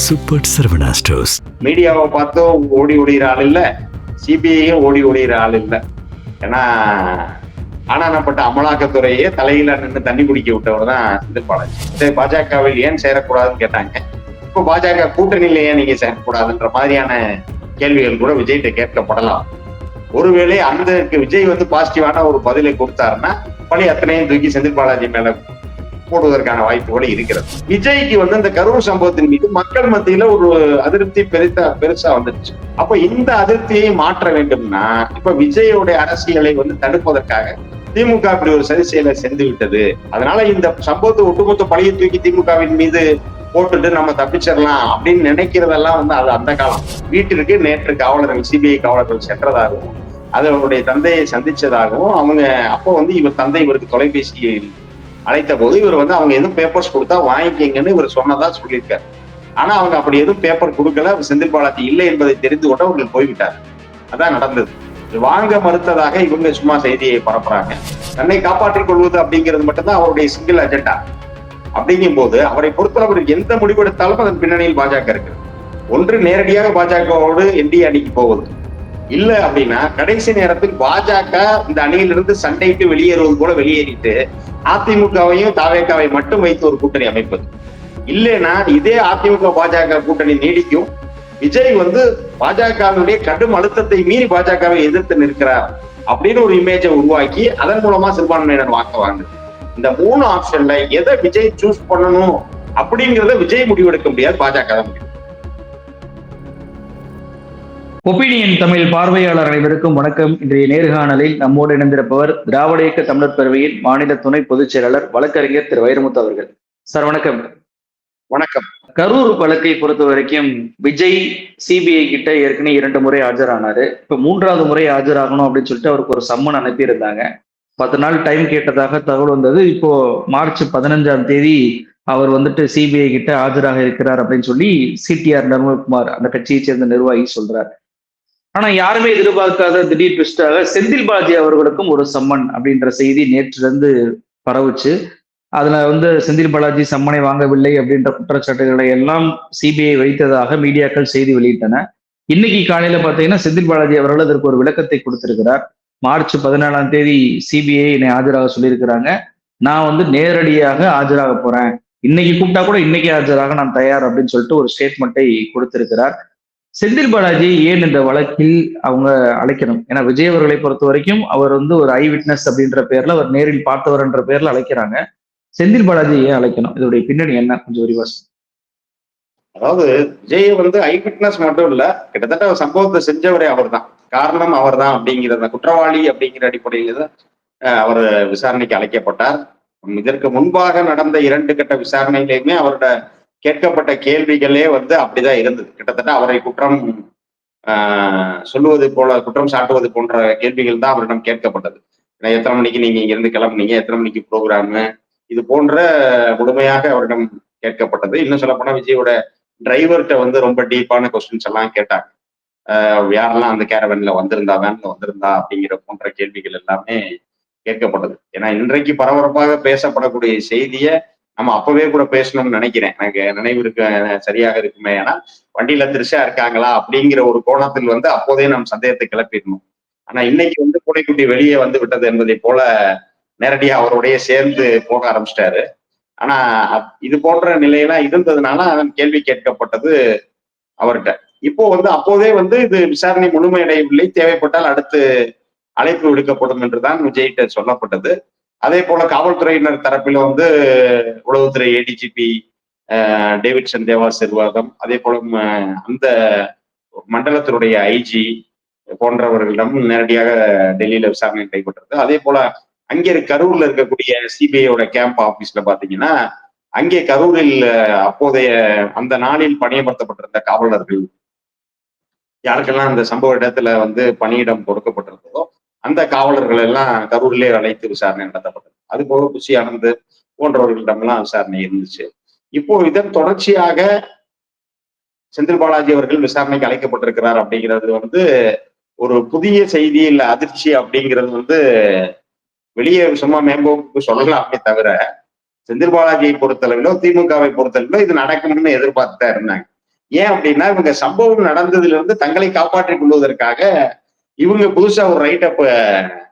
Super Saravana stores. மீடியாவை பார்த்தும் ஓடி ஒடிகிற ஆள் இல்லை, சிபிஐயும் ஓடி ஒடிகிற ஆள் இல்லை. ஏன்னா ஆனானப்பட்ட அமலாக்கத்துறையே தலையில நின்று தண்ணி குடிக்க விட்டவர் தான் செந்தில் பாலாஜி. பாஜகவில் ஏன் சேரக்கூடாதுன்னு கேட்டாங்க. இப்போ பாஜக கூட்டணியில ஏன் நீங்க சேரக்கூடாதுன்ற மாதிரியான கேள்விகள் கூட விஜய்கிட்ட கேட்கப்படலாம். ஒருவேளை அந்த விஜய் வந்து பாசிட்டிவான ஒரு பதிலை கொடுத்தாருன்னா பழி அத்தனையும் தூக்கி செந்தில் பாலாஜி மேல போடுவதற்கான வாய்ப்புகள் இருக்கிறது. விஜய்க்கு வந்து இந்த கரூர் சம்பவத்தின் மீது மக்கள் மத்தியில ஒரு அதிருப்தி பெருசா வந்துருச்சு. அப்ப இந்த அதிருப்தியை மாற்ற வேண்டும்னா இப்ப விஜயோடைய அரசியலை வந்து தடுப்பதற்காக திமுக அப்படி ஒரு சதி செயலை சென்று விட்டது. அதனால இந்த சம்பவத்தை ஒட்டுமொத்த பழியை தூக்கி திமுகவின் மீது போட்டுட்டு நம்ம தப்பிச்சிடலாம் அப்படின்னு நினைக்கிறதெல்லாம் வந்து அது அந்த காலம். வீட்டிற்கு நேற்று காவலர்கள் சிபிஐ காவலர்கள் சென்றதாகவும் அது அவருடைய தந்தையை சந்திச்சதாகவும் அவங்க அப்போ வந்து இவர் தந்தை இவருக்கு தொலைபேசியில் அழைத்த போது இவர் வந்து அவங்க எதுவும் பேப்பர்ஸ் கொடுத்தா வாங்கிக்கங்கன்னு இவர் சொன்னதா சொல்லியிருக்காரு. ஆனா அவங்க அப்படி எதுவும் பேப்பர் கொடுக்கல. செந்தில் பாலாஜி இல்லை என்பதை தெரிந்து கொண்டு அவர்கள் போய்விட்டார். அதான் நடந்தது. வாங்க மறுத்ததாக இவங்க சும்மா செய்தியை பரப்புறாங்க. தன்னை காப்பாற்றிக் கொள்வது அப்படிங்கிறது மட்டும்தான் அவருடைய சிங்கிள் அஜெண்டா. அப்படிங்கும் போது அவரை பொறுத்தளவு எந்த முடிவெடுத்தாலும் அதன் பின்னணியில் பாஜக இருக்கு. ஒன்று நேரடியாக பாஜகவோடு என்டிஏ அணிக்கு போவது, இல்ல அப்படின்னா கடைசி நேரத்தில் பாஜக இந்த அணியிலிருந்து சண்டையிட்டு வெளியேறுவது போல வெளியேறிட்டு அதிமுகவையும் தாவேகாவை மட்டும் வைத்து ஒரு கூட்டணி அமைப்பது. இல்லைன்னா இதே அதிமுக பாஜக கூட்டணி நீடிக்கும். விஜய் வந்து பாஜகவினுடைய கடும் அழுத்தத்தை மீறி பாஜகவை எதிர்த்து நிற்கிறார் அப்படின்னு ஒரு இமேஜை உருவாக்கி அதன் மூலமா சிறுபான்மையினர் வாங்குவாங்க. இந்த 3 ஆப்ஷன்ல எதை விஜய் சூஸ் பண்ணணும் அப்படிங்கிறத விஜய் முடிவெடுக்க முடியாது, பாஜக தான் முடியும். ஒப்பீனியன் தமிழ் பார்வையாளர் அனைவருக்கும் வணக்கம். இன்றைய நேர்காணலில் நம்மோடு இணைந்திருப்பவர் திராவிட இயக்க தமிழர் பேரவையின் மாநில துணை பொதுச் செயலாளர் வழக்கறிஞர் திரு வைரமுத்து அவர்கள். சார் வணக்கம். வணக்கம். கரூர் வழக்கை பொறுத்த வரைக்கும் விஜய் சிபிஐ கிட்ட ஏற்கனவே 2 முறை ஆஜரானாரு. இப்ப 3வது முறை ஆஜராகணும் அப்படின்னு சொல்லிட்டு அவருக்கு ஒரு சம்மன் அனுப்பியிருந்தாங்க. 10 நாள் டைம் கேட்டதாக தகவல் வந்தது. இப்போ மார்ச் 15ஆம் தேதி அவர் வந்துட்டு சிபிஐ கிட்ட ஆஜராக இருக்கிறார் அப்படின்னு சொல்லி சிடிஆர் நிர்மல்குமார் அந்த கட்சியை சேர்ந்த நிர்வாகி சொல்றார். ஆனா யாருமே எதிர்பார்க்காத திடீர் ட்விஸ்டாக செந்தில் பாலாஜி அவர்களுக்கும் ஒரு சம்மன் அப்படின்ற செய்தி நேற்றிலிருந்து பரவுச்சு. அதுல வந்து செந்தில் பாலாஜி சம்மனை வாங்கவில்லை அப்படின்ற குற்றச்சாட்டுகளை எல்லாம் சிபிஐ வைத்ததாக மீடியாக்கள் செய்தி வெளியிட்டன. இன்னைக்கு காலையில பாத்தீங்கன்னா செந்தில் பாலாஜி அவர்கள் அதற்கு ஒரு விளக்கத்தை கொடுத்திருக்கிறார். மார்ச் 14ஆம் தேதி சிபிஐ என்னை ஆஜராக சொல்லியிருக்கிறாங்க. நான் வந்து நேரடியாக ஆஜராக போறேன், இன்னைக்கு கூப்பிட்டா கூட இன்னைக்கு ஆஜராக நான் தயார் அப்படின்னு சொல்லிட்டு ஒரு ஸ்டேட்மெண்ட்டை கொடுத்திருக்கிறார். செந்தில் பாலாஜி ஏன் இந்த வழக்கில் அவங்க அழைக்கணும்? ஏன்னா விஜய் அவர்களை பொறுத்த வரைக்கும் அவர் வந்து ஒரு ஐ விட்னஸ் அப்படின்ற பேர்ல, அவர் நேரில் பார்த்தவர் என்ற பேர்ல அழைக்கிறாங்க. செந்தில் பாலாஜி ஏன் அழைக்கணும்? இதோடைய பின்னணி என்ன, கொஞ்சம் விரிவாக. அதாவது விஜய் வந்து ஐ விட்னஸ் மட்டும் இல்ல, கிட்டத்தட்ட சம்பவத்தை செஞ்சவரே அவர் தான், காரணம் அவர் தான் அப்படிங்கிற குற்றவாளி அப்படிங்கிற அடிப்படையில தான் அவர் விசாரணைக்கு அழைக்கப்பட்டார். இதற்கு முன்பாக நடந்த 2 கட்ட விசாரணையிலையுமே அவரோட கேட்கப்பட்ட கேள்விகளே வந்து அப்படிதான் இருந்தது. கிட்டத்தட்ட அவரை குற்றம் சொல்லுவது போல, குற்றம் சாட்டுவது போன்ற கேள்விகள் தான் அவரிடம் கேட்கப்பட்டது. எத்தனை மணிக்கு நீங்க இங்க இருந்து கிளம்புனீங்க, எத்தனை மணிக்கு ப்ரோக்ராமு, இது போன்ற முழுமையாக அவரிடம் கேட்கப்பட்டது. இன்னும் சொல்ல போனா விஜயோட டிரைவர்கிட்ட வந்து ரொம்ப டீப்பான கொஸ்டின்ஸ் எல்லாம் கேட்டாங்க. யாரெல்லாம் அந்த கேரவன்ல வந்திருந்தா, வேன்ல வந்திருந்தா அப்படிங்கிற போன்ற கேள்விகள் எல்லாமே கேட்கப்பட்டது. ஏன்னா இன்றைக்கு பரபரப்பாக பேசப்படக்கூடிய செய்தியை நம்ம அப்பவே கூட பேசணும்னு நினைக்கிறேன். எனக்கு நினைவு சரியாக இருக்குமே. ஏன்னா வண்டியில திருஷா இருக்காங்களா அப்படிங்கிற ஒரு கோணத்தில் வந்து அப்போதே நம்ம சந்தேகத்தை கிளப்பிடணும். ஆனா இன்னைக்கு வந்து பூனைக்குட்டி வெளியே வந்து விட்டது என்பதை போல நேரடியா அவருடைய சேர்ந்து போக ஆரம்பிச்சிட்டாரு. ஆனா இது போன்ற நிலையெல்லாம் இருந்ததுனால அதன் கேள்வி கேட்கப்பட்டது அவர்கிட்ட. இப்போ வந்து அப்போதே வந்து இது விசாரணை முழுமையடையவில்லை, தேவைப்பட்டால் அடுத்து அழைப்பு விடுக்கப்படும் என்றுதான் விஜய்கிட்ட சொல்லப்பட்டது. அதே போல காவல்துறையினர் தரப்பில் வந்து உளவுத்துறை ஏடிஜிபி டேவிட்சன் தேவாசீர்வாதம், அதே போல அந்த மண்டலத்தினுடைய ஐஜி போன்றவர்களிடம் நேரடியாக டெல்லியில விசாரணை நடைபெற்றது. அதே போல அங்கே கரூர்ல இருக்கக்கூடிய சிபிஐயோட கேம்ப் ஆபீஸ்ல பாத்தீங்கன்னா அங்கே கரூரில் அப்போதைய அந்த நாளில் பணியமர்த்தப்பட்டிருந்த காவலர்கள் யாருக்கெல்லாம் அந்த சம்பவ இடத்துல வந்து பணியிடம் கொடுக்கப்பட்டிருந்ததோ அந்த காவலர்கள் எல்லாம் கரூரிலே அழைத்து விசாரணை நடத்தப்பட்டது. அது போக குஷி ஆனந்த் போன்றவர்களிடம்லாம் விசாரணை இருந்துச்சு. இப்போ இதன் தொடர்ச்சியாக செந்தில் பாலாஜி அவர்கள் விசாரணைக்கு அழைக்கப்பட்டிருக்கிறார் அப்படிங்கிறது வந்து ஒரு புதிய செய்தி இல்ல அதிர்ச்சி அப்படிங்கிறது வந்து வெளியே சும்மா மேம்போக்கு சொல்லலாமே தவிர செந்தில் பாலாஜியை பொறுத்தளவிலோ திமுகவை பொறுத்தளவிலோ இது நடக்கணும்னு எதிர்பார்த்துதான் இருந்தாங்க. ஏன் அப்படின்னா இவங்க சம்பவம் நடந்ததுல இருந்து தங்களை காப்பாற்றிக் கொள்வதற்காக இவங்க புதுசா ஒரு ரைட் அப்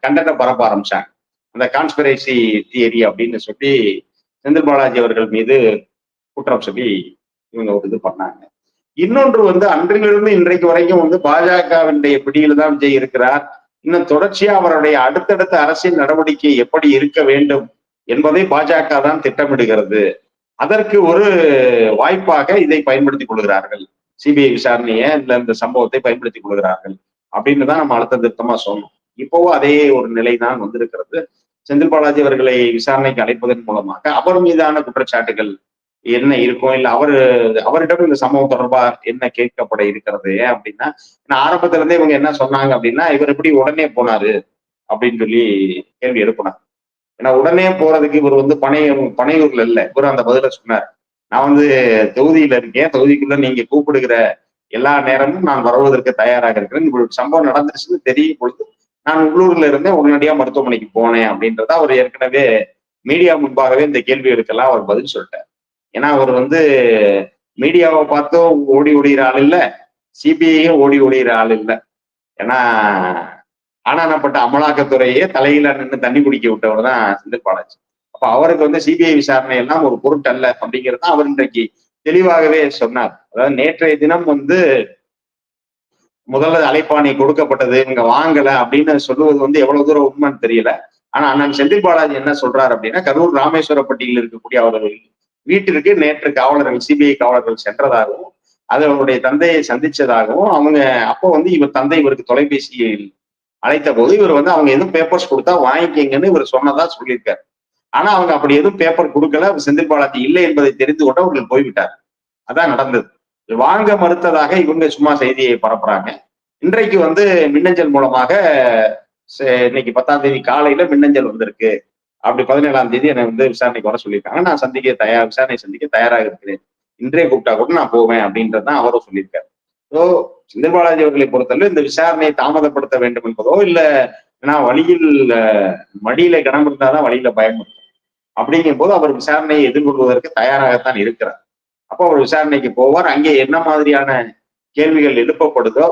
கண்டென்ட்டை பரப்ப ஆரம்பிச்சாங்க. அந்த கான்ஸ்பிரசி தியரி அப்படின்னு சொல்லி செந்தில் பாலாஜி அவர்கள் மீது குற்றம் சொல்லி இவங்க ஒரு இது பண்ணாங்க. இன்னொன்று வந்து அன்றிலிருந்து இன்றைக்கு வரைக்கும் வந்து பாஜகவினுடைய பிடியில தான் விஜய் இருக்கிறார். இன்னும் தொடர்ச்சியா அவருடைய அடுத்தடுத்த அரசியல் நடவடிக்கை எப்படி இருக்க வேண்டும் என்பதை பாஜக தான் திட்டமிடுகிறது. அதற்கு ஒரு வாய்ப்பாக இதை பயன்படுத்திக் கொள்கிறார்கள். சிபிஐ விசாரணையை இந்த சம்பவத்தை பயன்படுத்திக் கொள்கிறார்கள் அப்படின்னு தான் நம்ம அழுத்த திருத்தமா சொன்னோம். இப்பவும் அதே ஒரு நிலை தான் வந்திருக்கிறது. செந்தில் பாலாஜி அவர்களை விசாரணைக்கு அழைப்பதன் மூலமாக அவர் மீதான குற்றச்சாட்டுகள் என்ன இருக்கும், இல்ல அவரிடம் இந்த சம்பவம் தொடர்பா என்ன கேட்கப்பட இருக்கிறது. ஏன் அப்படின்னா ஆரம்பத்துல இருந்தே இவங்க என்ன சொன்னாங்க அப்படின்னா இவர் எப்படி உடனே போனாரு அப்படின்னு சொல்லி கேள்வி எழுப்பினார். ஏன்னா உடனே போறதுக்கு இவர் வந்து பனையூர்ல இல்ல, இவர் அந்த பதில சொன்னார். நான் வந்து தொகுதியில இருக்கேன், தொகுதிக்குள்ள நீங்க கூப்பிடுகிற எல்லா நேரமும் நான் வருவதற்கு தயாராக இருக்கிறேன். இவருக்கு சம்பவம் நடந்துருச்சுன்னு தெரியும் பொழுது நான் உள்ளூர்ல இருந்தேன், உடனடியா மருத்துவமனைக்கு போனேன் அப்படின்றத அவர் ஏற்கனவே மீடியா முன்பாகவே இந்த கேள்விகளுக்கெல்லாம் அவர் பதில் சொல்லிட்டார். ஏன்னா அவர் வந்து மீடியாவை பார்த்தும் ஓடி ஒளிகிற ஆள் இல்ல, சிபிஐயும் ஓடி ஒளிகிற ஆள் இல்ல. ஏன்னா ஆனானப்பட்ட அமலாக்கத்துறையே தலையில நின்று தண்ணி குடிக்க விட்டவர் தான் செந்தில் பாலாஜி. அப்ப அவருக்கு வந்து சிபிஐ விசாரணை எல்லாம் ஒரு பொருட்டல்ல அப்படிங்கிறது அவர் இன்றைக்கு தெளிவாகவே சொன்னார். அதாவது நேற்றைய தினம் வந்து முதல்ல அழைப்பாணை கொடுக்கப்பட்டது, இவங்க வாங்கல அப்படின்னு சொல்லுவது வந்து எவ்வளவு தூரம் உண்மைன்னு தெரியல. ஆனா அண்ணன் செந்தில் பாலாஜி என்ன சொல்றாரு அப்படின்னா கரூர் ராமேஸ்வரப்பட்டியில் இருக்கக்கூடிய அவர்கள் வீட்டிற்கு நேற்று காவலர்கள், சிபிஐ காவலர்கள் சென்றதாகவும், அது அவருடைய தந்தையை சந்திச்சதாகவும், அவங்க அப்போ வந்து இவர் தந்தை இவருக்கு தொலைபேசியில் அழைத்த போது இவர் வந்து அவங்க எதுவும் பேப்பர்ஸ் கொடுத்தா வாங்கிக்கங்கன்னு இவர் சொன்னதா சொல்லியிருக்காரு. ஆனா அவங்க அப்படி எதுவும் பேப்பர் கொடுக்கல, செந்தில் பாலாஜி இல்லை என்பதை தெரிந்து கொண்டு அவர்கள் போய்விட்டார். அதான் நடந்தது. வாங்க மறுத்ததாக இவங்க சும்மா செய்தியை பரப்புறாங்க. இன்றைக்கு வந்து மின்னஞ்சல் மூலமாக இன்னைக்கு 10ஆம் தேதி காலையில மின்னஞ்சல் வந்திருக்கு. அப்படி 17ஆம் தேதி என்னை வந்து விசாரணைக்கு வர சொல்லியிருக்காங்க. நான் விசாரணை சந்திக்க தயாராக இருக்கிறேன். இன்றே கூப்பிட்டா கூட நான் போவேன் அப்படின்றதான் அவரும் சொல்லியிருக்காரு. ஸோ செந்தில் பாலாஜி அவர்களை பொறுத்தவரை இந்த விசாரணையை தாமதப்படுத்த வேண்டும் என்பதோ இல்ல ஏன்னா வழியில் மடியில கனம் இருந்தாதான் வழியில பயம் இருக்கும் அப்படிங்கும் போது அவர் விசாரணையை எதிர்கொள்வதற்கு தயாராகத்தான் இருக்கிறார். அப்போ அவர் விசாரணைக்கு போவார். அங்கே என்ன மாதிரியான கேள்விகள் எழுப்பப்படுதோ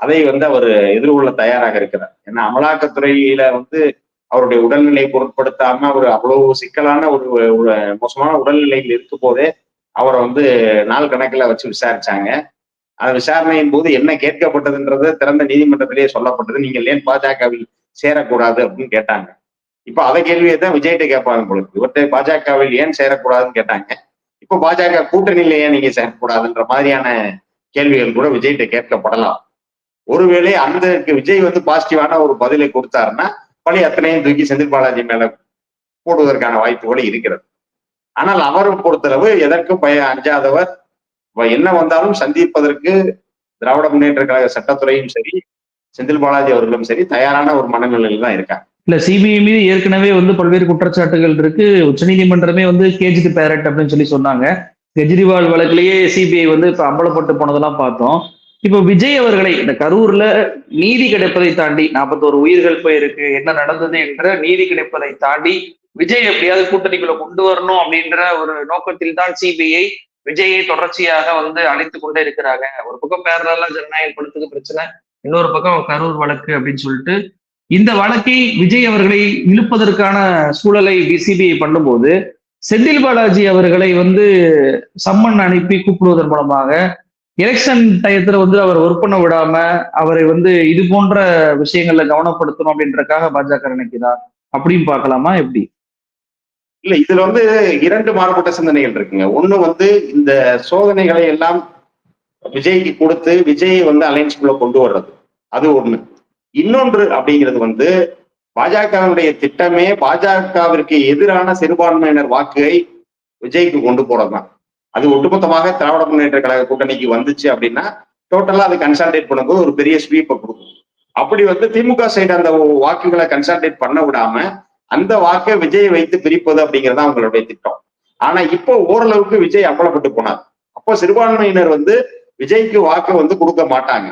அதை வந்து அவர் எதிர்கொள்ள தயாராக இருக்கிறார். ஏன்னா அமலாக்கத்துறையில வந்து அவருடைய உடல்நிலை பொருட்படுத்தாம அவர் அவ்வளவு சிக்கலான ஒரு மோசமான உடல்நிலையில் இருக்கும் போதே அவரை வந்து நாள் கணக்குல வச்சு விசாரிச்சாங்க. அந்த விசாரணையின் போது என்ன கேட்கப்பட்டதுன்றது திறந்த நீதிமன்றத்திலேயே சொல்லப்பட்டது. நீங்கள் ஏன் பாஜகவில் சேரக்கூடாது அப்படின்னு கேட்டாங்க. இப்ப அதை கேள்வியை தான் விஜய்கிட்ட கேட்பாங்க பொழுது. இவர்கிட்ட பாஜகவில் ஏன் சேரக்கூடாதுன்னு கேட்டாங்க. இப்ப பாஜக கூட்டணியில ஏன் நீங்க சேரக்கூடாதுன்ற மாதிரியான கேள்விகள் கூட விஜய்கிட்ட கேட்கப்படலாம். ஒருவேளை அந்த விஜய் வந்து பாசிட்டிவான ஒரு பதிலை கொடுத்தாருன்னா பழி அத்தனையும் தூக்கி செந்தில் பாலாஜி மேல போடுவதற்கான வாய்ப்புகள் இருக்கிறது. ஆனால் அவரை பொறுத்தளவு எதற்கும் அஞ்சாதவர், என்ன வந்தாலும் சந்திப்பதற்கு திராவிட முன்னேற்ற கழக சட்டத்துறையும் சரி, செந்தில் பாலாஜி அவர்களும் சரி தயாரான ஒரு மனநிலையில் தான் இருக்காங்க. இல்ல, சிபிஐ மீது ஏற்கனவே வந்து பல்வேறு குற்றச்சாட்டுகள் இருக்கு. உச்சநீதிமன்றமே வந்து கேஜ்க்கு பேரட் அப்படின்னு சொல்லி சொன்னாங்க. கெஜ்ரிவால் வழக்கிலேயே சிபிஐ வந்து இப்ப அம்பலப்பட்டு போனதெல்லாம் பார்த்தோம். இப்போ விஜய் அவர்களை இந்த கரூர்ல நீதி கிடைப்பதை தாண்டி 41 உயிர்கள் போயிருக்கு, என்ன நடந்தது என்ற நீதி கிடைப்பதை தாண்டி விஜய் எப்படியாவது கூட்டணிக்குள்ள கொண்டு வரணும் அப்படின்ற ஒரு நோக்கத்தில் தான் சிபிஐ விஜயை தொடர்ச்சியாக வந்து அழைத்து கொண்டே இருக்கிறாங்க. ஒரு பக்கம் பேரலா ஜனநாயக படத்துக்கு பிரச்சனை, இன்னொரு பக்கம் கரூர் வழக்கு அப்படின்னு சொல்லிட்டு இந்த வழக்கை விஜய் அவர்களை இழுப்பதற்கான சூழலை சிபிஐ பண்ணும்போது செந்தில் பாலாஜி அவர்களை வந்து சம்மன் அனுப்பி கூப்பிடுவதன் மூலமாக எலெக்ஷன் டயத்துல வந்து அவர் ஒர்க் பண்ண விடாம அவரை வந்து இது போன்ற விஷயங்கள்ல கவனப்படுத்தணும் அப்படின்றக்காக பாஜக நினைக்குதா அப்படின்னு பார்க்கலாமா எப்படி? இல்ல, இதுல வந்து 2 மாறுபட்ட சிந்தனைகள் இருக்குங்க. ஒண்ணு வந்து இந்த சோதனைகளை எல்லாம் விஜய்க்கு கொடுத்து விஜயை வந்து அலைன்ஸ்குள்ள கொண்டு வர்றது, அது ஒண்ணு. இன்னொன்று அப்படிங்கிறது வந்து பாஜகவினுடைய திட்டமே பாஜகவிற்கு எதிரான சிறுபான்மையினர் வாக்குகளை விஜய்க்கு கொண்டு போறதுதான். அது ஒட்டுமொத்தமாக திராவிட முன்னேற்ற கழக கூட்டணிக்கு வந்துச்சு அப்படின்னா டோட்டலா அது கன்சால்டேட் பண்ணும்போது ஒரு பெரிய ஸ்வீப்பை கொடுக்கும். அப்படி வந்து திமுக சைடு அந்த வாக்குகளை கன்சால்டேட் பண்ண விடாம அந்த வாக்கை விஜயை வைத்து பிரிப்பது அப்படிங்கிறது அவங்களுடைய திட்டம். ஆனா இப்போ ஓரளவுக்கு விஜய் அம்பலப்பட்டு போனார். அப்போ சிறுபான்மையினர் வந்து விஜய்க்கு வாக்கு வந்து கொடுக்க மாட்டாங்க.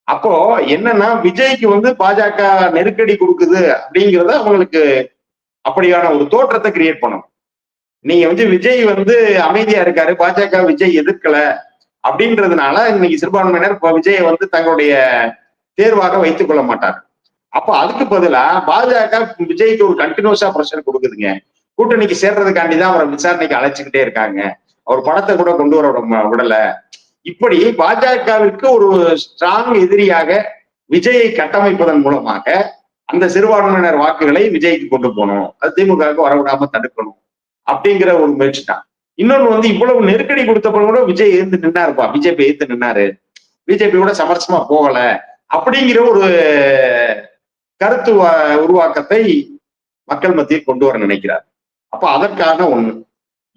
அப்போ என்னன்னா விஜய்க்கு வந்து பாஜக நெருக்கடி கொடுக்குது அப்படிங்கிறத அவங்களுக்கு அப்படியான ஒரு தோற்றத்தை கிரியேட் பண்ணும். நீங்க வந்து விஜய் வந்து அமைதியா இருக்காரு, பாஜக விஜய் எதிர்க்கல அப்படின்றதுனால இன்னைக்கு சிறுபான்மையினர் இப்ப விஜயை வந்து தங்களுடைய தேர்வாக வைத்துக் கொள்ள மாட்டார். அப்ப அதுக்கு பதிலா பாஜக விஜய்க்கு ஒரு கண்டினியூஸா பிரஷர் கொடுக்குதுங்க. கூட்டணிக்கு சேர்றதுக்காண்டிதான் அவரை விசாரணைக்கு அழைச்சுக்கிட்டே இருக்காங்க. அவர் படத்தை கூட கொண்டு வர விடல. இப்படி பாஜகவிற்கு ஒரு ஸ்ட்ராங் எதிரியாக விஜயை கட்டமைப்பதன் மூலமாக அந்த சிறுபான்மையினர் வாக்குகளை விஜய்க்கு கொண்டு போகணும், அது திமுகவுக்கு வரவிடாம தடுக்கணும் அப்படிங்கிற ஒரு முயற்சி தான். இன்னொன்னு வந்து இவ்வளவு நெருக்கடி கொடுத்தப்ப கூட விஜய் எழுந்து நின்னாருப்பா, பிஜேபி எழுத்து நின்னாரு, பிஜேபி கூட சமரசமா போகல அப்படிங்கிற ஒரு கருத்து உருவாக்கத்தை மக்கள் மத்தியில் கொண்டு வர நினைக்கிறார். அப்ப அதற்கான ஒண்ணு.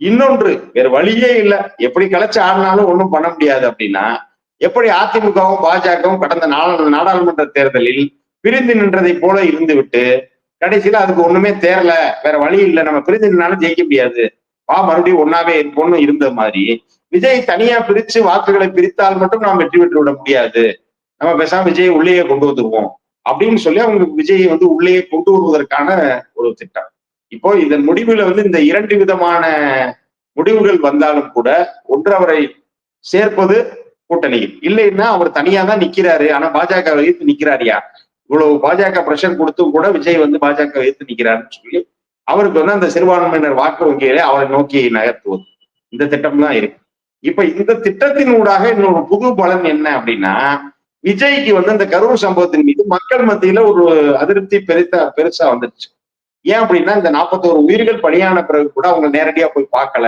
இன்னொன்று, வேற வழியே இல்லை, எப்படி கலைச்சு ஆடினாலும் ஒண்ணும் பண்ண முடியாது அப்படின்னா, எப்படி அதிமுகவும் பாஜகவும் கடந்த நாடாளுமன்ற தேர்தலில் பிரிந்து நின்றதை போல இருந்து விட்டு கடைசியில அதுக்கு ஒண்ணுமே தேரல, வேற வழி இல்லை, நம்ம பிரிந்து நின்னாலும் ஜெயிக்க முடியாது, மறுபடியும் ஒன்னாவே இருப்போம்னு இருந்த மாதிரி விஜய் தனியா பிரிச்சு வாக்குகளை பிரித்தால் மட்டும் நாம் வெற்றி பெற்று விட முடியாது, நம்ம பேசாம விஜயை உள்ளேயே கொண்டு வந்துருவோம் அப்படின்னு சொல்லி அவங்க விஜயை வந்து உள்ளேயே கொண்டு வருவதற்கான ஒரு திட்டம். இப்போ இதன் முடிவுல வந்து இந்த 2 விதமான முடிவுகள் வந்தாலும் கூட, ஒன்று அவரை சேர்ப்பது கூட்டணியில், இல்லைன்னா அவர் தனியா தான் நிக்கிறாரு, ஆனா பாஜக எதிர்த்து நிக்கிறாரியா, இவ்வளவு பாஜக பிரஷர் கொடுத்தும் கூட விஜய் வந்து பாஜக எதிர்த்து நிக்கிறாருன்னு சொல்லி அவருக்கு வந்து அந்த சிறுபான்மையினர் வாக்கு வங்கிகளை அவரை நோக்கி நகர்த்துவது, இந்த திட்டம் தான் இருக்கு. இப்ப இந்த திட்டத்தின் ஊடாக இன்னொரு புது பலன் என்ன அப்படின்னா, விஜய்க்கு வந்து இந்த கரூர் சம்பவத்தின் மீது மக்கள் மத்தியில ஒரு அதிருப்தி பெருசா வந்துருச்சு. ஏன் அப்படின்னா, இந்த 41 உயிர்கள் பலியான பிறகு கூட அவங்க நேரடியா போய் பார்க்கல,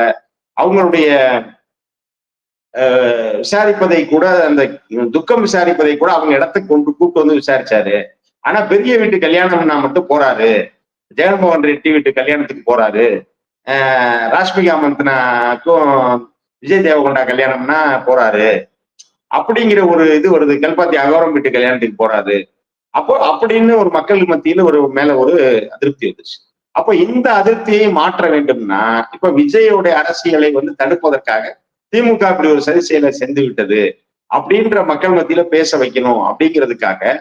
அவங்களுடைய விசாரிப்பதை கூட, அந்த துக்கம் விசாரிப்பதை கூட அவங்க இடத்துக்கு கூப்பிட்டு வந்து விசாரிச்சாரு. ஆனா பெரிய வீட்டு கல்யாணம்னா மட்டும் போறாரு, ஜெகன்மோகன் ரெட்டி வீட்டு கல்யாணத்துக்கு போறாரு, ராஷ்மிகா மந்தனாக்கும் விஜய் தேவகொண்டா கல்யாணம்னா போறாரு அப்படிங்கிற ஒரு இது வருது, கல்பாத்தி அகோரம் வீட்டு கல்யாணத்துக்கு போறாரு. அப்போ அப்படின்னு ஒரு மக்கள் மத்தியில ஒரு மேல ஒரு அதிருப்தி வந்துச்சு. அப்போ இந்த அதிருப்தியை மாற்ற வேண்டும்னா, இப்ப விஜயோட அரசியலை வந்து தடுப்பதற்காக திமுக அப்படி ஒரு சதி செயலை சென்று விட்டது அப்படின்ற மக்கள் மத்தியில பேச வைக்கணும் அப்படிங்கிறதுக்காக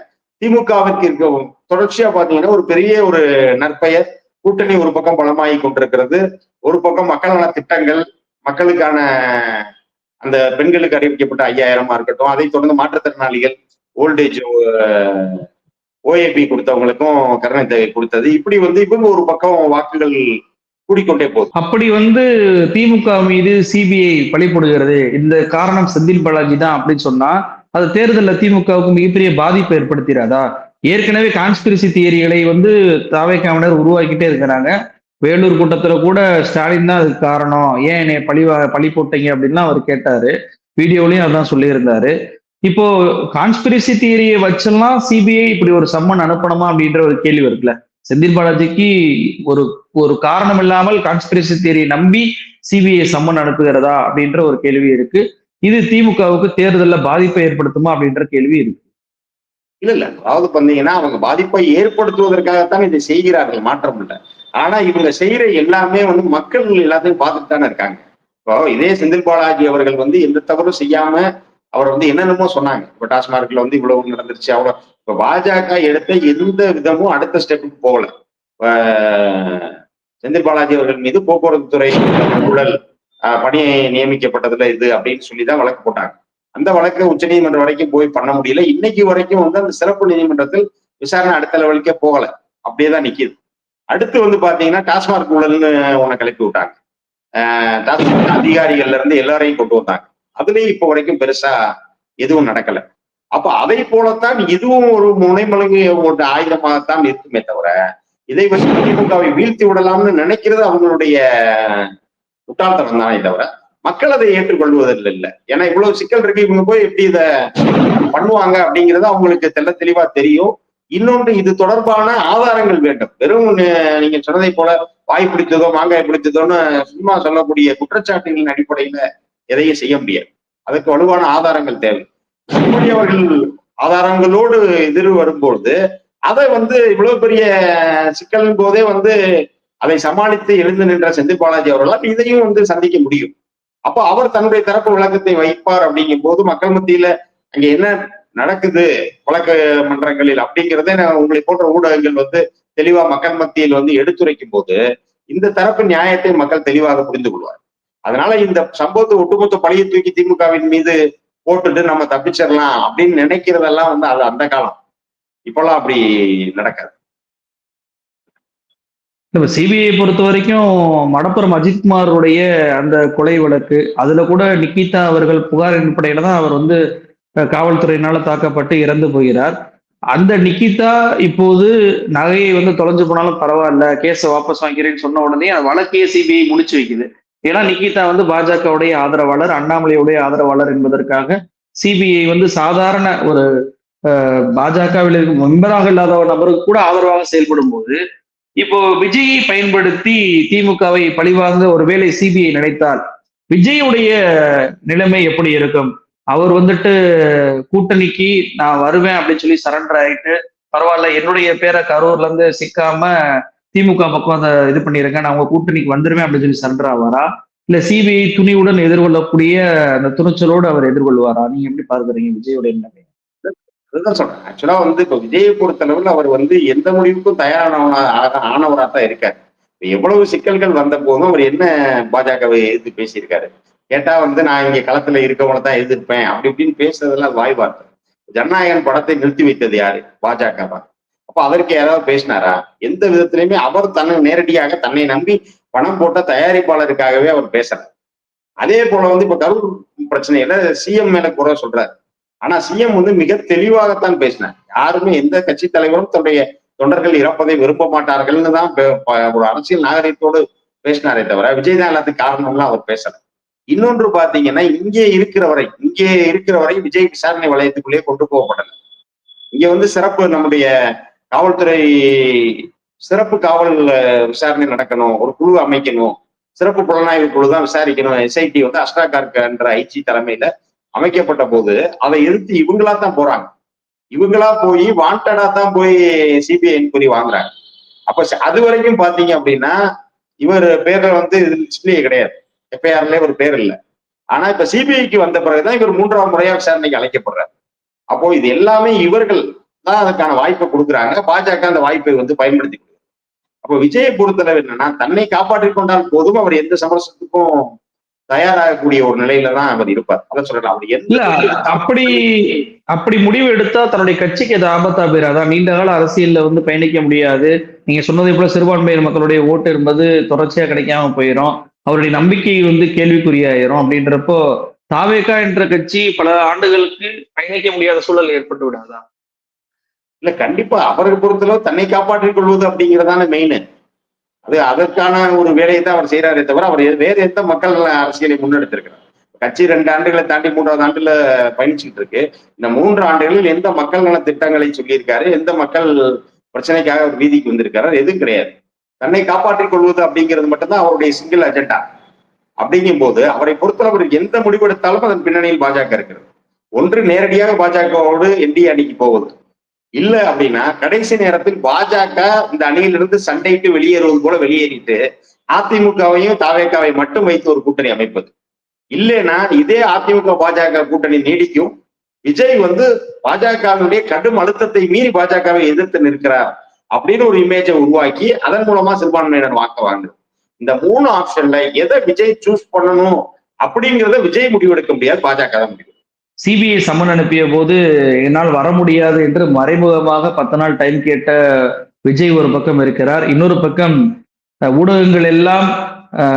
திமுகவிற்கு இருக்க தொடர்ச்சியா பாத்தீங்கன்னா ஒரு பெரிய ஒரு நற்பெயர், கூட்டணி ஒரு பக்கம் பலமாகி கொண்டிருக்கிறது, ஒரு பக்கம் மக்கள் நல திட்டங்கள், மக்களுக்கான அந்த பெண்களுக்கு அறிவிக்கப்பட்ட 5000 இருக்கட்டும், அதை தொடர்ந்து மாற்றுத்திறனாளிகள் ஓல்டேஜ் ஓஏபி கொடுத்தவங்களுக்கும் கருணை தொகை கொடுத்தது, இப்படி வந்து இவங்க ஒரு பக்கம் வாக்குகள் கூடிக்கொண்டே போகுது. அப்படி வந்து திமுக மீது சிபிஐ பழி போடுகிறது, இந்த காரணம் செந்தில் பாலாஜி தான் அப்படின்னு சொன்னா அது தேர்தலில் திமுகவுக்கு மிகப்பெரிய பாதிப்பை ஏற்படுத்திடாதா? ஏற்கனவே கான்ஸ்பிரசி தியரிகளை வந்து தாவேக்காவினர் உருவாக்கிட்டே இருக்கிறாங்க. வேலூர் கூட்டத்துல கூட ஸ்டாலின் தான் அதுக்கு காரணம், ஏன் என்னை பழி போட்டீங்க அப்படின்னு அவர் கேட்டாரு, வீடியோலையும் அதான் சொல்லியிருந்தாரு. இப்போ கான்ஸ்பிரசி தியரியை வச்செல்லாம் சிபிஐ இப்படி ஒரு சம்மன் அனுப்பணுமா அப்படின்ற ஒரு கேள்வி இருக்குல்ல. செந்தில் பாலாஜிக்கு ஒரு ஒரு காரணம் இல்லாமல் கான்ஸ்பிரசி தியரியை நம்பி சிபிஐ சம்மன் அனுப்புகிறதா அப்படின்ற ஒரு கேள்வி இருக்கு. இது திமுகவுக்கு தேர்தலில் பாதிப்பை ஏற்படுத்துமா அப்படின்ற கேள்வி இருக்கு. இல்ல, அதாவது பாத்தீங்கன்னா அவங்க பாதிப்பை ஏற்படுத்துவதற்காகத்தான் இதை செய்கிறார்கள், மாற்றம் இல்லை. ஆனா இவங்க செய்யற எல்லாமே வந்து மக்கள் எல்லாத்தையும் பார்த்துட்டு தானே இருக்காங்க. இப்போ இதே செந்தில் பாலாஜி அவர்கள் வந்து எந்த தவறும் செய்யாம அவர் வந்து என்னென்னமோ சொன்னாங்க, இப்ப டாஸ்மார்க்ல வந்து இவ்வளவு நடந்துருச்சு, அவ்வளவு. இப்ப பாஜக எடுத்த எந்த விதமும் அடுத்த ஸ்டெப்புக்கு போகல. செந்தில் பாலாஜி அவர்கள் மீது போக்குவரத்து துறை ஊழல் பணியை நியமிக்கப்பட்டதுல இது அப்படின்னு சொல்லிதான் வழக்கு போட்டாங்க. அந்த வழக்கு உச்சநீதிமன்றம் வரைக்கும் போய் பண்ண முடியல. இன்னைக்கு வரைக்கும் வந்து அந்த சிறப்பு நீதிமன்றத்தில் விசாரணை அடுத்த லெவலுக்கே போகல, அப்படியேதான் நிக்குது. அடுத்து வந்து பாத்தீங்கன்னா டாஸ்மார்க் ஊழல்னு உன்னை கிளப்பி விட்டாங்க, டாஸ்மார்க் அதிகாரிகள்ல இருந்து எல்லாரையும் கொண்டு வந்தாங்க, அதுலயும் இப்ப வரைக்கும் பெருசா எதுவும் நடக்கல. அப்ப அதை போலத்தான் இதுவும் ஒரு முனைமலங்கு ஒரு ஆயுதமாகத்தான் இருக்குமே தவிர, இதை வச்சு திமுகவை வீழ்த்தி விடலாம்னு நினைக்கிறது அவங்களுடைய முட்டாள்தனம் தானே தவிர மக்கள் அதை ஏற்றுக்கொள்வதில் இல்லை. ஏன்னா இவ்வளவு சிக்கல் இருக்கு, இவங்க போய் எப்படி இதை பண்ணுவாங்க அப்படிங்கிறது அவங்களுக்கு தெள்ள தெளிவா தெரியும். இன்னொன்று, இது தொடர்பான ஆதாரங்கள் வேண்டும். வெறும் நீங்க சொன்னதை போல வாய் பிடித்ததோ மாங்காய் பிடித்ததோன்னு சும்மா சொல்லக்கூடிய குற்றச்சாட்டுகளின் அடிப்படையில எதையும் செய்ய முடியாது. அதுக்கு வலுவான ஆதாரங்கள் தேவை. அவர்கள் ஆதாரங்களோடு எதிர் வரும்பொழுது அதை வந்து இவ்வளவு பெரிய சிக்கலின் போதே வந்து அதை சமாளித்து எழுந்து நின்ற செந்தில் பாலாஜி அவர்களால் இதையும் வந்து சந்திக்க முடியும். அப்போ அவர் தன்னுடைய தரப்பு விளக்கத்தை வைப்பார். அப்படிங்கும் போது மக்கள் மத்தியில அங்க என்ன நடக்குது வழக்கு மன்றங்களில் அப்படிங்கிறத உங்களை போன்ற ஊடகங்கள் வந்து தெளிவா மக்கள் மத்தியில் வந்து எடுத்துரைக்கும் போது இந்த தரப்பு நியாயத்தை மக்கள் தெளிவாக புரிந்து கொள்வார். அதனால இந்த சம்பவத்தை ஒட்டுமொத்த பழியை தூக்கி திமுகவின் மீது போட்டுட்டு நம்ம தப்பிச்சிடலாம் அப்படின்னு நினைக்கிறதெல்லாம் வந்து அது அந்த காலம். இப்பெல்லாம் அப்படி நடக்காது. இப்ப சிபிஐ பொறுத்த வரைக்கும் மடப்புறம் அஜித்குமாருடைய அந்த கொலை வழக்கு, அதுல கூட நிக்கிதா அவர்கள் புகார் அடிப்படையில தான் அவர் வந்து காவல்துறையினால தாக்கப்பட்டு இறந்து போகிறார். அந்த நிக்கிதா இப்போது நகையை வந்து தொலைஞ்சு போனாலும் பரவாயில்ல, கேஸை வாபஸ் வாங்கிறேன்னு சொன்ன உடனே அந்த வழக்கையே சிபிஐ முடிச்சு வைக்குது. ஏன்னா நிக்கிதா வந்து பாஜகவுடைய ஆதரவாளர், அண்ணாமலையுடைய ஆதரவாளர் என்பதற்காக சிபிஐ வந்து சாதாரண ஒரு பாஜகவில் இருக்கும் மெம்பராக இல்லாத ஒரு நபருக்கு கூட ஆதரவாக செயல்படும் போது, இப்போ விஜயை பயன்படுத்தி திமுகவை பழிவாங்க ஒருவேளை சிபிஐ நினைத்தால் விஜயுடைய நிலைமை எப்படி இருக்கும்? அவர் வந்துட்டு கூட்டணிக்கு நான் வருவேன் அப்படின்னு சொல்லி சரண்டர் ஆயிட்டு, பரவாயில்ல என்னுடைய பேரை கரூர்ல இருந்து சிக்காம திமுக பக்கம் அதை இது பண்ணிருக்கேன், நான் உங்க கூட்டணிக்கு வந்துருவேன் அப்படின்னு சொல்லி சரண்டர் ஆவாரா? இல்ல சிபிஐ துணிவுடன் எதிர்கொள்ளக்கூடிய அந்த துணிச்சலோடு அவர் எதிர்கொள்வாரா? நீங்க எப்படி பார்க்குறீங்க விஜயுடைய நிலைமை? அதுதான் சொல்றேன். ஆக்சுவலா வந்து இப்ப விஜயை பொறுத்தளவில் அவர் வந்து எந்த முடிவுக்கும் ஆனவரா தான் இருக்காரு. எவ்வளவு சிக்கல்கள் வந்த போதும் அவர் என்ன பாஜகவை எதிர்த்து பேசியிருக்காரு. கேட்டா வந்து நான் இங்க களத்துல இருக்கவங்களை தான் எதிர்ப்பேன் அப்படி இப்படின்னு பேசுறதெல்லாம் வாய் வார்த்தை. ஜனநாயகன் படத்தை நிறுத்தி வைத்தது யாரு? பாஜக தான். அப்ப அதற்கு யாராவது பேசினாரா? எந்த விதத்திலையுமே அவர் தன்னை நேரடியாக தன்னை நம்பி பணம் போட்ட தயாரிப்பாளருக்காகவே அவர் பேசல. அதே போல வந்து இப்ப கரூர் பிரச்சனையில சிஎம் மேல குறை சொல்றாரு. ஆனா சிஎம் வந்து மிக தெளிவாகத்தான் பேசினார். யாருமே எந்த கட்சி தலைவரும் தன்னுடைய தொண்டர்கள் இறப்பதை விரும்ப மாட்டார்கள்னு தான் ஒரு அரசியல் நாகரிகத்தோடு பேசினாரே தவிர விஜய் தான் எல்லாத்துக்கும் காரணம்லாம் அவர் பேசல. இன்னொன்று பாத்தீங்கன்னா இங்கே இருக்கிற வரை விஜய் விசாரணை வளையத்துக்குள்ளேயே கொண்டு போகப்படல. இங்க வந்து சிறப்பு நம்முடைய காவல்துறை சிறப்பு காவல் விசாரணை நடக்கணும், ஒரு குழு அமைக்கணும், சிறப்பு புலனாய்வு குழு தான் விசாரிக்கணும். எஸ்ஐடி வந்து அஷ்ரா கார்க் என்ற ஐஜி தலைமையில அமைக்கப்பட்ட போது அதை எதிர்த்து இவங்களா தான் போறாங்க. இவங்களா போய் வாண்டடா தான் போய் சிபிஐ என்கொயரி வாங்குறாங்க. அப்ப அது வரைக்கும் பாத்தீங்க அப்படின்னா இவர் பேர்ல வந்து லிஸ்ட்லயே கிடையாது, எஃப்ஐஆர்ல ஒரு பேர் இல்லை. ஆனா இப்ப சிபிஐக்கு வந்த பிறகுதான் இவர் 3ஆம் முறையா விசாரணைக்கு அழைக்கப்படுறாரு. அப்போ இது எல்லாமே இவர்கள் தான் அதுக்கான வாய்ப்பை கொடுக்குறாங்க. பாஜக அந்த வாய்ப்பை வந்து பயன்படுத்தி கொடுக்குறாங்க. அப்போ விஜயை பொறுத்தளவு என்னன்னா தன்னை காப்பாற்றிக் கொண்டால் போதும் அவர் எந்த சமரசத்துக்கும் தயாராகக்கூடிய ஒரு நிலையில தான் அவர் இருப்பார். அதான் சொல்றேன். அவர் இல்ல அப்படி முடிவு எடுத்தா தன்னுடைய கட்சிக்கு அது ஆபத்தா போயிடாதா? நீண்ட கால அரசியல்ல வந்து பயணிக்க முடியாது. நீங்க சொன்னதை போல சிறுபான்மையினர் மக்களுடைய ஓட்டு என்பது தொடர்ச்சியா கிடைக்காம போயிடும், அவருடைய நம்பிக்கை வந்து கேள்விக்குறியாயிரும். அப்படின்றப்போ தாவேகா என்ற கட்சி பல ஆண்டுகளுக்கு பயணிக்க முடியாத சூழல் ஏற்பட்டு விடாதா? இல்ல கண்டிப்பா அவரை பொறுத்தளவு தன்னை காப்பாற்றிக் கொள்வது அப்படிங்கிறதான மெயின். அதற்கான ஒரு வேலையை தான் அவர் செய்யறாரே தவிர அவர் வேற எந்த மக்கள் அரசியலை முன்னெடுத்திருக்கிறார். கட்சி 2 ஆண்டுகளை தாண்டி 3வது ஆண்டுல பயணிச்சுட்டு இருக்கு. இந்த 3 ஆண்டுகளில் எந்த மக்கள் நல திட்டங்களை சொல்லியிருக்காரு, எந்த மக்கள் பிரச்சனைக்காக அவர் வீதிக்கு வந்திருக்காரு? எதுவும் கிடையாது. தன்னை காப்பாற்றிக் கொள்வது அப்படிங்கிறது மட்டும்தான் அவருடைய சிங்கிள் அஜெண்டா. அப்படிங்கும் போது அவரை பொறுத்தளவு எந்த முடிவெடுத்தாலும் அதன் பின்னணியில் பாஜக இருக்கிறது. ஒன்று நேரடியாக பாஜகவோடு என்டிஏ அணிக்கு போவது, இல்ல அப்படின்னா கடைசி நேரத்தில் பாஜக இந்த அணியிலிருந்து சண்டையிட்டு வெளியேறுவது போல வெளியேறிட்டு அதிமுகவையும் தாவேகாவை மட்டும் வைத்து ஒரு கூட்டணி அமைப்பது. இல்லைன்னா இதே அதிமுக பாஜக கூட்டணி நீடிக்கும். விஜய் வந்து பாஜகவினுடைய கடும் அழுத்தத்தை மீறி பாஜகவை எதிர்த்து நிற்கிறார் அப்படின்னு ஒரு இமேஜை உருவாக்கி அதன் மூலமா சிறுபான்மையினர் வாங்க. இந்த 3 ஆப்ஷன்ல எதை விஜய் சூஸ் பண்ணணும் அப்படிங்கிறத விஜய் முடிவெடுக்க முடியாது, பாஜக தான் முடிவு. சிபிஐ சம்மன் அனுப்பிய போது என்னால் வர முடியாது என்று மறைமுகமாக 10 நாள் டைம் கேட்ட விஜய் ஒரு பக்கம் இருக்கிறார். இன்னொரு பக்கம் ஊடகங்கள் எல்லாம்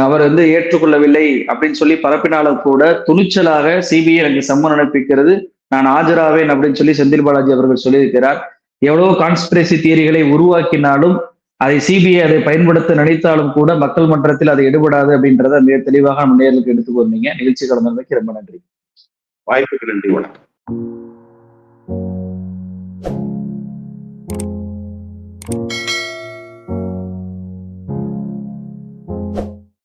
அவர் வந்து ஏற்றுக்கொள்ளவில்லை அப்படின்னு சொல்லி பரப்பினாலும் கூட துணிச்சலாக சிபிஐ எனக்கு சம்மன் அனுப்பிக்கிறது, நான் ஆஜராவேன் அப்படின்னு சொல்லி செந்தில் பாலாஜி அவர்கள் சொல்லியிருக்கிறார். எவ்வளவோ கான்ஸ்பிரசி தியரிகளை உருவாக்கினாலும் அதை சிபிஐ அதை பயன்படுத்த நினைத்தாலும் கூட மக்கள் மன்றத்தில் அதை எடுபடாது அப்படின்றத மிக தெளிவாக நம்ம நேர்களுக்கு எடுத்துக்கொண்டீங்க. நிகழ்ச்சி கலந்தமைக்கு ரொம்ப நன்றி. வாய்ப்புக்கு நன்றி, வணக்கம்.